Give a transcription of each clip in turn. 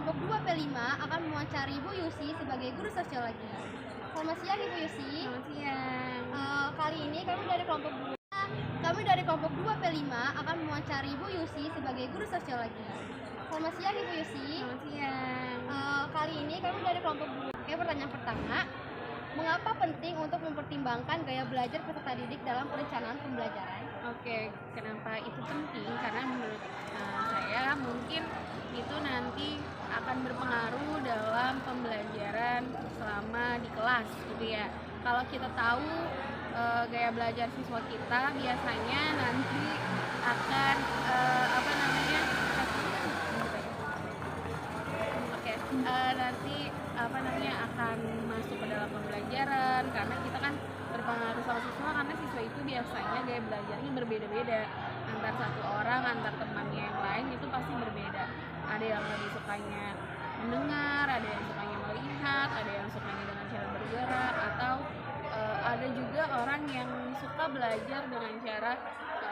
kelompok 2P5 akan mewawancari Ibu Yusi sebagai guru sosiologi. Selamat siang Ibu Yusi. Selamat siang. Kali ini kami dari kelompok 2P5 akan mewawancari Ibu Yusi sebagai guru sosiologi. Selamat siang Ibu Yusi. Selamat siang. Kali ini kami dari kelompok 2. Oke, pertanyaan pertama. Mengapa penting untuk mempertimbangkan gaya belajar peserta didik dalam perencanaan pembelajaran? Oke, kenapa itu penting? Karena menurut saya mungkin itu nanti akan berpengaruh dalam pembelajaran selama di kelas gitu ya. Kalau kita tahu gaya belajar siswa kita biasanya nanti akan akan masuk ke dalam pembelajaran, karena kita kan berpengaruh sama siswa, karena siswa itu biasanya gaya belajarnya berbeda-beda antar satu orang, antar temannya yang lain itu pasti berbeda. Ada yang lebih sukanya mendengar, ada yang sukanya melihat, ada yang sukanya dengan cara bergerak, atau ada juga orang yang suka belajar dengan cara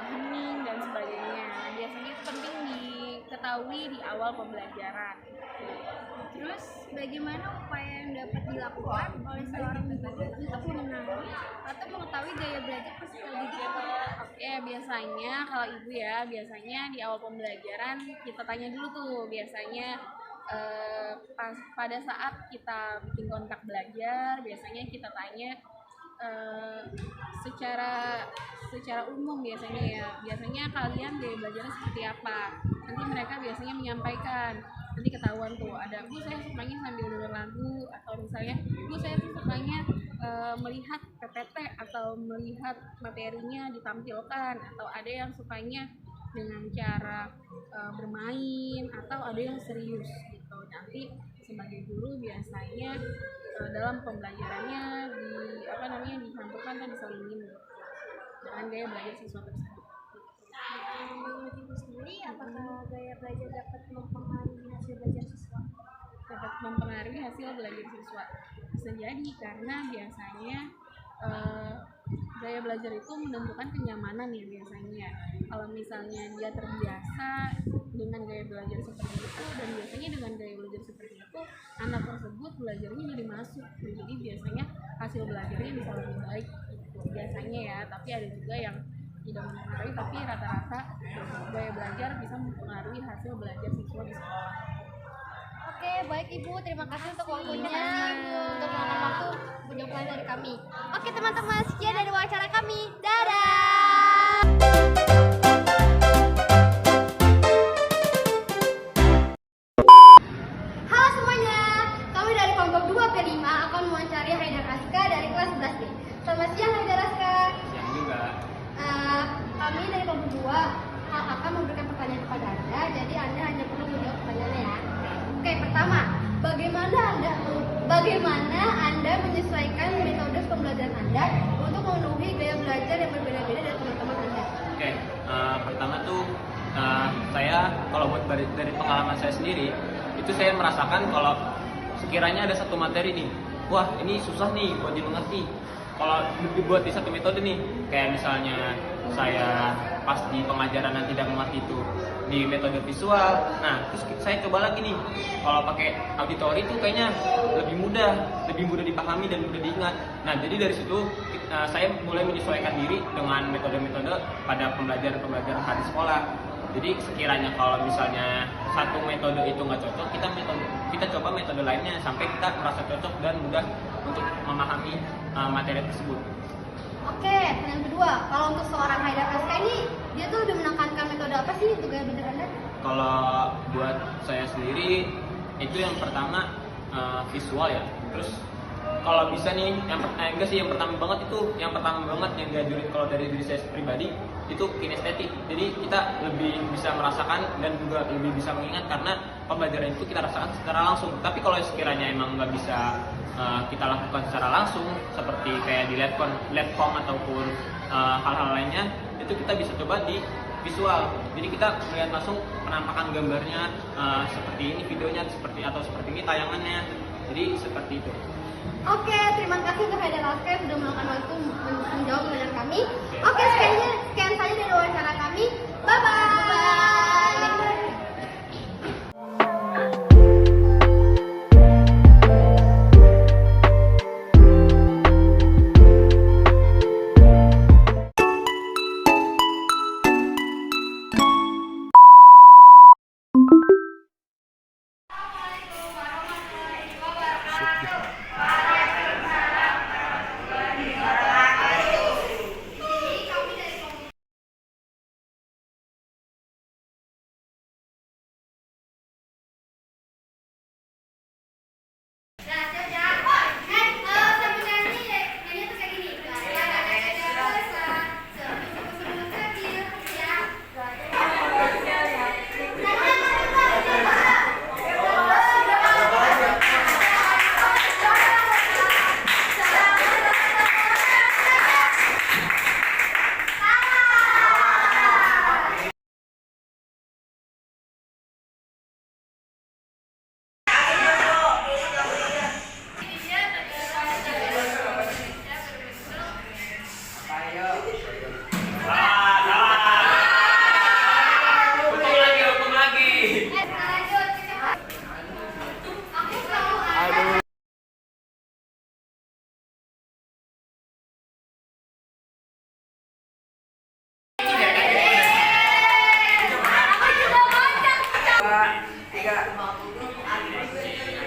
hening dan sebagainya. Biasanya itu penting diketahui di awal pembelajaran. Terus, bagaimana upaya yang dapat dilakukan oleh seorang guru untuk mengenali atau mengetahui gaya belajar peserta didik? Oke, biasanya kalau ibu ya, biasanya di awal pembelajaran kita tanya dulu tuh, biasanya pada saat kita bikin kontrak belajar, biasanya kita tanya secara umum biasanya kalian gaya belajarnya seperti apa. Nanti mereka biasanya menyampaikan, nanti ketahuan tuh, ada Bu saya sukanya sambil denger lagu, atau misalnya Bu saya tuh sukanya melihat PPT atau melihat materinya ditampilkan, atau ada yang sukanya dengan cara bermain, atau ada yang serius gitu. Nanti sebagai guru biasanya dalam pembelajarannya dicampurkan dan diselingin dengan gaya belajar siswa tersebut. Menurut Ibu sendiri, apakah gaya belajar dapat mempengaruhi hasil belajar siswa? Dapat mempengaruhi hasil belajar siswa. Bisa jadi karena biasanya gaya belajar itu menentukan kenyamanan ya biasanya. Kalau misalnya dia terbiasa dengan gaya belajar seperti itu, dan biasanya dengan gaya belajar seperti itu anak tersebut belajarnya jadi masuk, jadi biasanya hasil belajarnya bisa lebih baik gitu, biasanya ya. Tapi ada juga yang tidak mempengaruhi, tapi rata-rata gaya belajar bisa mempengaruhi hasil belajar siswa di sekolah. Oke, baik Ibu, terima kasih untuk waktunya, untuk meluangkan waktu menjawab dari kami. Oke teman-teman, sekian dari wawancara kami. Dadah! Halo semuanya, kami dari kelompok 2P5 akan mewawancari Haidar Aska dari kelas 11B. Selamat siang Haidar Aska. Siang juga. Kami dari kelompok 2 akan memberikan pertanyaan kepada Anda, jadi Anda hanya perlu menjawab pertanyaannya ya. Oke, pertama, bagaimana Anda menyesuaikan metode pembelajaran Anda untuk memenuhi gaya belajar yang berbeda-beda dari teman-teman Anda? Oke, pertama tuh saya kalau buat dari pengalaman saya sendiri, itu saya merasakan kalau sekiranya ada satu materi nih, wah ini susah nih buat dimengerti. Kalau dibuat di satu metode nih, kayak misalnya saya pas di pengajaran yang tidak mengerti itu di metode visual, nah terus saya coba lagi nih, kalau pakai auditori itu kayaknya lebih mudah dipahami dan mudah diingat. Nah jadi dari situ saya mulai menyesuaikan diri dengan metode-metode pada pembelajaran hari sekolah. Jadi sekiranya kalau misalnya satu metode itu nggak cocok, kita coba metode lainnya sampai kita merasa cocok dan mudah untuk memahami materi tersebut. Oke, pertanyaan kedua, kalau untuk seorang Haidar Aska ini, dia tuh lebih menekankan metode apa sih untuk gaya belajar Anda? Kalau buat saya sendiri, itu yang pertama visual ya. Terus kalau bisa nih, yang pertama banget yang diajurin kalau dari diri saya pribadi itu kinestetik. Jadi kita lebih bisa merasakan dan juga lebih bisa mengingat karena pembelajaran itu kita rasakan secara langsung. Tapi kalau sekiranya emang nggak bisa kita lakukan secara langsung, seperti kayak di Labcom ataupun hal-hal lainnya, itu kita bisa coba di visual. Jadi kita melihat langsung penampakan gambarnya, seperti ini videonya, seperti ini tayangannya. Jadi seperti itu. Oke, terima kasih untuk Haidar Aska yang sudah meluangkan waktu menjawab pertanyaan kami. Oke, sekian saja dari wawancara kami. Bye-bye. 2, 3.